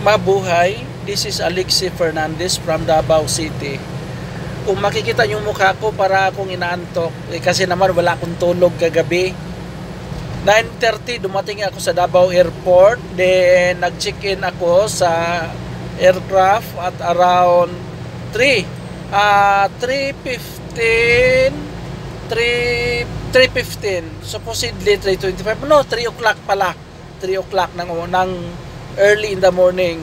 Mabuhay, this is Alexi Fernandez from Davao City. Kung makikita yung mukha ko, para akong inaantok. Kasi naman wala akong tulog kagabi. 9:30 dumating ako sa Davao Airport. Then nag-check-in ako sa aircraft at around 3:15. Supposedly 3:25. No, 3 o'clock pala. 3 o'clock ng early in the morning.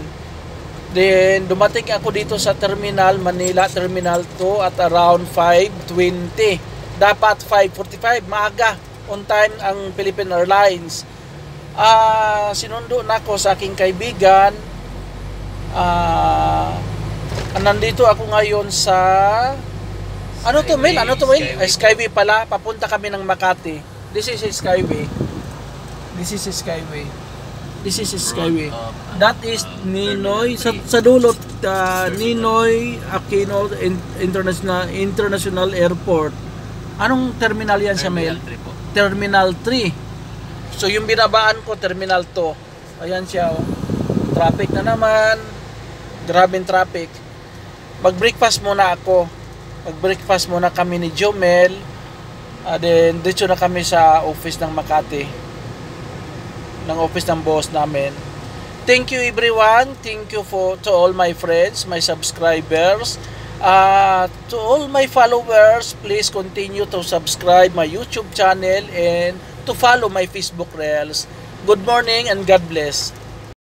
Then dumating ako dito sa Terminal Manila, Terminal 2 at around 5:20. Dapat 5:45, maaga. On time ang Philippine Airlines. Sinundo na ako sa aking kaibigan. Nandito ako ngayon sa Skyway. Skyway pala. Papunta kami ng Makati. This is Skyway. That is Ninoy sa dulot, Ninoy Aquino International Airport. Anong terminal yan sa Mel? Terminal 3. So yung binabaan ko Terminal 2. Ayan siya, oh. Traffic na naman. Grabing traffic. Mag-breakfast muna ako. Mag-breakfast muna kami ni Jomel. Then dito na kami sa office ng Makati. Ng office ng boss namin. Thank you everyone. Thank you to all my friends, my subscribers. To all my followers, please continue to subscribe my YouTube channel and to follow my Facebook Reels. Good morning and God bless.